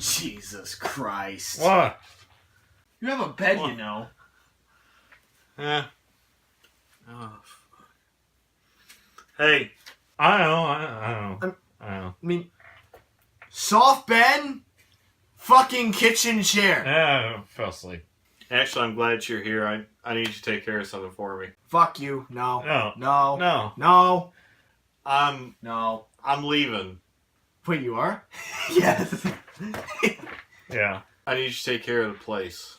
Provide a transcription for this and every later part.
Jesus Christ. What? You have a bed, What? you know. Yeah. Oh, fuck. Hey. I know. I mean, soft bed, fucking kitchen chair. Yeah, I fell asleep. Actually, I'm glad you're here. I need you to take care of something for me. Fuck you. No. No. No. No. No. I'm No. leaving. Wait, you are? Yes. Yeah. I need you to take care of the place.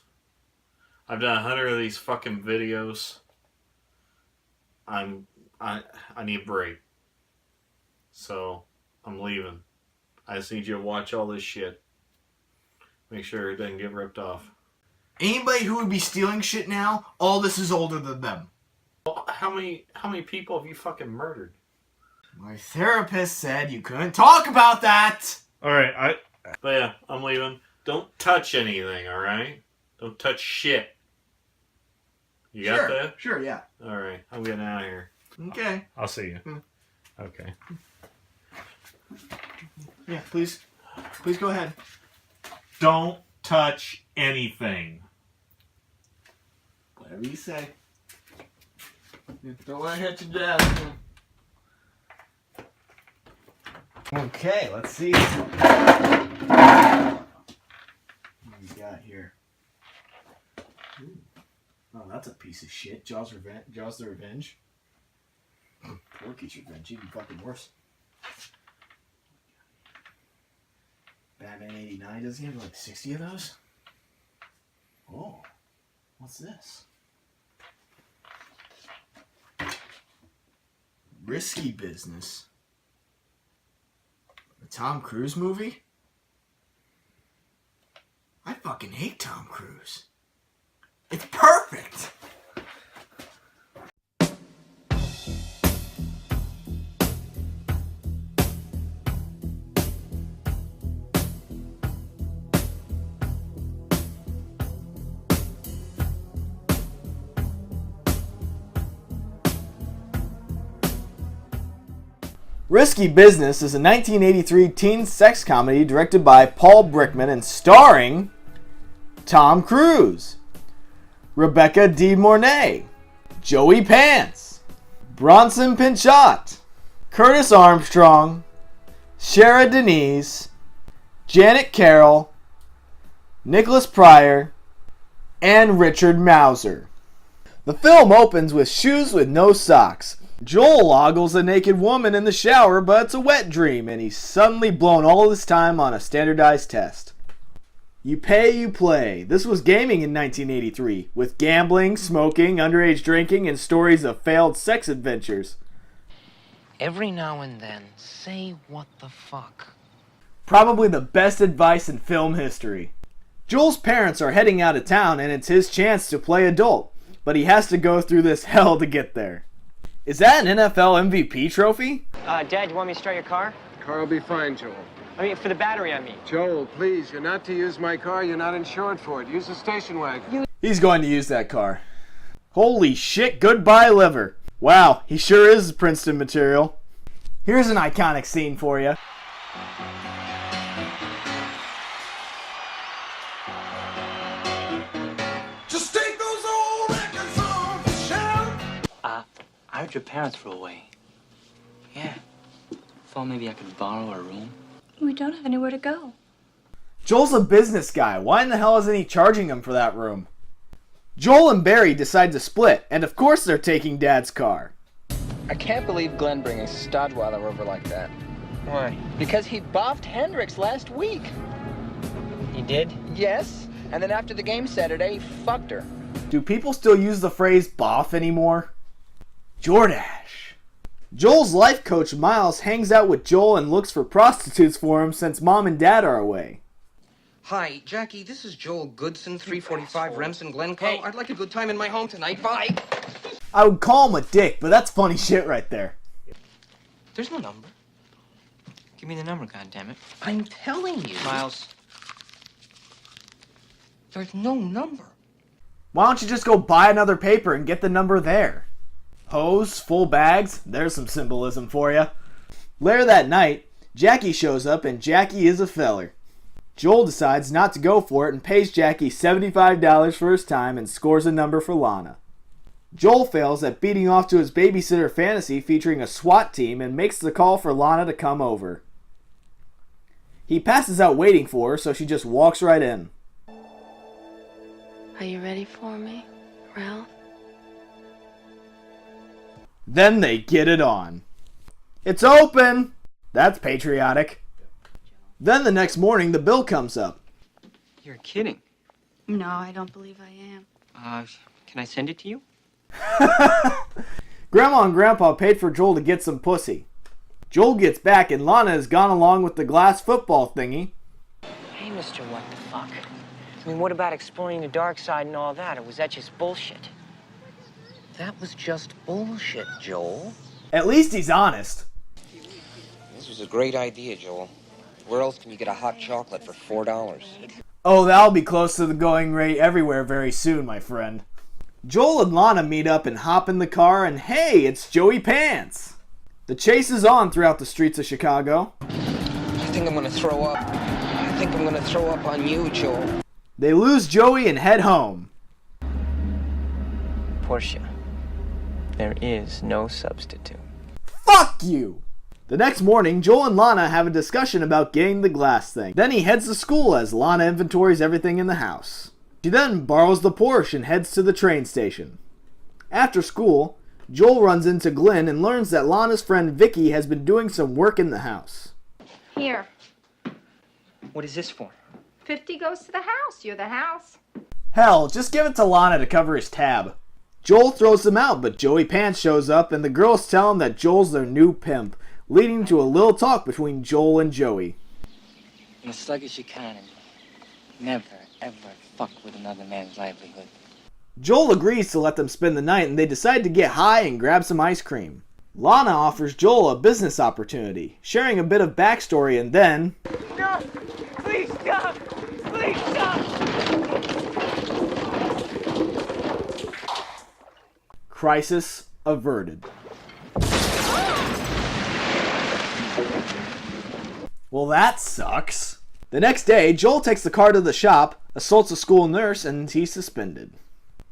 I've done 100 of these fucking videos. I need a break. So, I'm leaving. I just need you to watch all this shit. Make sure it doesn't get ripped off. Anybody who would be stealing shit now, all this is older than them. Well, how many people have you fucking murdered? My therapist said you couldn't talk about that. Alright, But yeah, I'm leaving. Don't touch anything, alright? Don't touch shit. You got that? Sure, yeah. Alright, I'm getting out of here. Okay. I'll see you. Hmm. Okay. Yeah, please. Please go ahead. Don't touch anything. Whatever you say. Don't let it hit your desk. Okay, let's see. What we got here? Ooh. Oh, that's a piece of shit. Jaws the Revenge. Porky's Revenge, even fucking worse. Batman 89, doesn't he have like 60 of those? Oh, what's this? Risky Business. A Tom Cruise movie? I fucking hate Tom Cruise. It's perfect! Risky Business is a 1983 teen sex comedy directed by Paul Brickman and starring Tom Cruise, Rebecca De Mornay, Joey Pants, Bronson Pinchot, Curtis Armstrong, Shara Denise, Janet Carroll, Nicholas Pryor, and Richard Mauser. The film opens with shoes with no socks. Joel ogles a naked woman in the shower, but it's a wet dream, and he's suddenly blown all his time on a standardized test. You pay, you play. This was gaming in 1983, with gambling, smoking, underage drinking, and stories of failed sex adventures. Every now and then, say what the fuck. Probably the best advice in film history. Joel's parents are heading out of town, and it's his chance to play adult, but he has to go through this hell to get there. Is that an NFL MVP trophy? Dad, you want me to start your car? Car will be fine, Joel. I mean, for the battery, I mean. Joel, please, you're not to use my car. You're not insured for it. Use the station wagon. He's going to use that car. Holy shit, goodbye liver. Wow, he sure is Princeton material. Here's an iconic scene for you. Just take those old records off the shelf. I heard your parents were away. Yeah. Thought maybe I could borrow a room. We don't have anywhere to go. Joel's a business guy. Why in the hell isn't he charging him for that room? Joel and Barry decide to split, and of course they're taking Dad's car. I can't believe Glenn bringing Stadweiler over like that. Why? Because he boffed Hendricks last week. You did? Yes, and then after the game Saturday, he fucked her. Do people still use the phrase boff anymore? Jordache. Joel's life coach Miles hangs out with Joel and looks for prostitutes for him since Mom and Dad are away. Hi, Jackie, this is Joel Goodson, 345 Remsen Glencoe. Hey. I'd like a good time in my home tonight. Bye! I would call him a dick, but that's funny shit right there. There's no number. Give me the number, goddammit. I'm telling you. Miles. There's no number. Why don't you just go buy another paper and get the number there? Hose, full bags, there's some symbolism for you. Later that night, Jackie shows up and Jackie is a feller. Joel decides not to go for it and pays Jackie $75 for his time and scores a number for Lana. Joel fails at beating off to his babysitter fantasy featuring a SWAT team and makes the call for Lana to come over. He passes out waiting for her, so she just walks right in. Are you ready for me, Ralph? Then they get it on. It's open! That's patriotic. Then the next morning, the bill comes up. You're kidding. No, I don't believe I am. Can I send it to you? Grandma and Grandpa paid for Joel to get some pussy. Joel gets back and Lana has gone along with the glass football thingy. Hey, Mr. What the fuck? I mean, what about exploring the dark side and all that, or was that just bullshit? That was just bullshit, Joel. At least he's honest. This was a great idea, Joel. Where else can you get a hot chocolate for $4? Oh, that'll be close to the going rate everywhere very soon, my friend. Joel and Lana meet up and hop in the car, and hey, it's Joey Pants. The chase is on throughout the streets of Chicago. I think I'm gonna throw up. I think I'm gonna throw up on you, Joel. They lose Joey and head home. Portia, there is no substitute. Fuck you! The next morning, Joel and Lana have a discussion about getting the glass thing. Then he heads to school as Lana inventories everything in the house. She then borrows the Porsche and heads to the train station. After school, Joel runs into Glenn and learns that Lana's friend Vicky has been doing some work in the house. Here. What is this for? 50 goes to the house. You're the house. Hell, just give it to Lana to cover his tab. Joel throws them out, but Joey Pants shows up and the girls tell him that Joel's their new pimp, leading to a little talk between Joel and Joey. In a sluggish economy, never, ever fuck with another man's livelihood. Joel agrees to let them spend the night and they decide to get high and grab some ice cream. Lana offers Joel a business opportunity, sharing a bit of backstory and then... No! Please stop! Please stop! Crisis averted. Well, that sucks. The next day, Joel takes the car to the shop, assaults a school nurse, and he's suspended.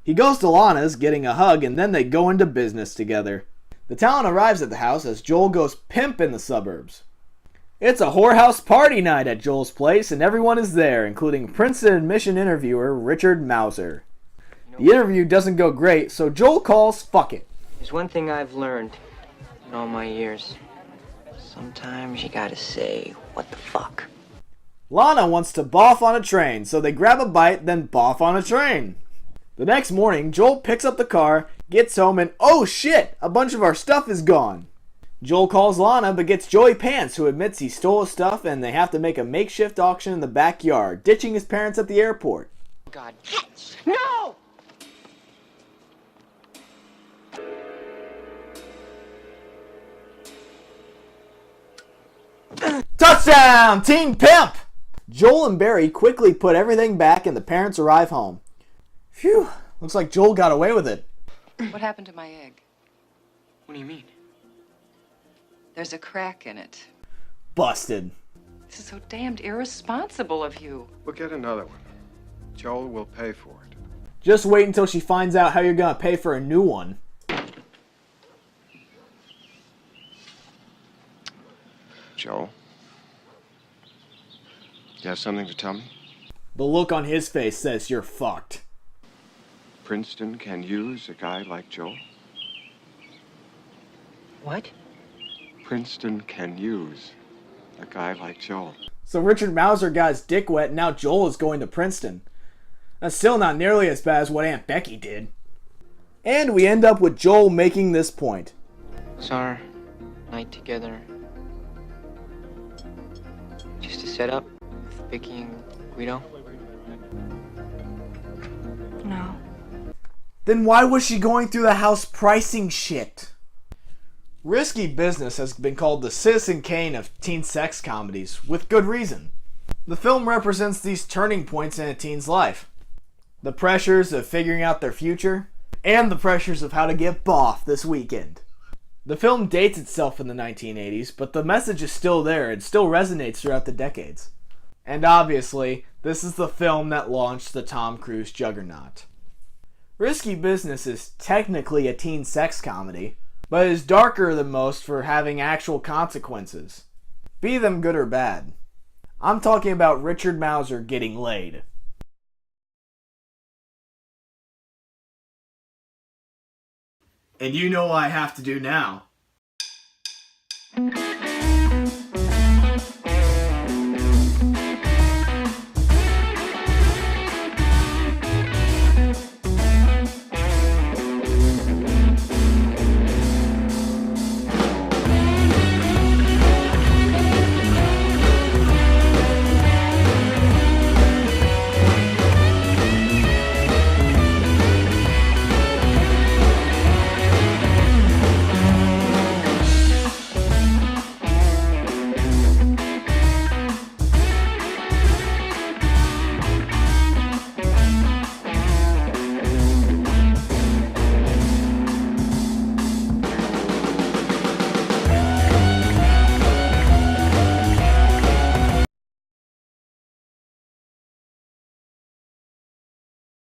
He goes to Lana's, getting a hug, and then they go into business together. The talent arrives at the house as Joel goes pimp in the suburbs. It's a whorehouse party night at Joel's place, and everyone is there, including Princeton admission interviewer Richard Mauser. The interview doesn't go great, so Joel calls fuck it. There's one thing I've learned in all my years. Sometimes you gotta say, what the fuck? Lana wants to boff on a train, so they grab a bite, then boff on a train. The next morning, Joel picks up the car, gets home, and oh shit, a bunch of our stuff is gone. Joel calls Lana, but gets Joey Pants, who admits he stole his stuff, and they have to make a makeshift auction in the backyard, ditching his parents at the airport. God. No! Touchdown, Team Pimp! Joel and Barry quickly put everything back and the parents arrive home. Phew, looks like Joel got away with it. What happened to my egg? What do you mean? There's a crack in it. Busted. This is so damned irresponsible of you. We'll get another one. Joel will pay for it. Just wait until she finds out how you're gonna pay for a new one. Joel? You have something to tell me? The look on his face says you're fucked. Princeton can use a guy like Joel? What? Princeton can use a guy like Joel. So Richard Mauser got his dick wet and now Joel is going to Princeton. That's still not nearly as bad as what Aunt Becky did. And we end up with Joel making this point. Was our night together just a setup with Vicky and Guido? No. Then why was she going through the house pricing shit? Risky Business has been called the Citizen Kane of teen sex comedies, with good reason. The film represents these turning points in a teen's life. The pressures of figuring out their future, and the pressures of how to get boff this weekend. The film dates itself in the 1980s, but the message is still there and still resonates throughout the decades. And obviously, this is the film that launched the Tom Cruise juggernaut. Risky Business is technically a teen sex comedy, but is darker than most for having actual consequences, be them good or bad. I'm talking about Richard Mauser getting laid. And you know what I have to do now.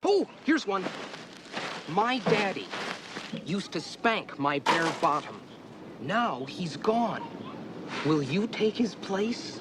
Oh, here's one. My daddy used to spank my bare bottom. Now he's gone. Will you take his place?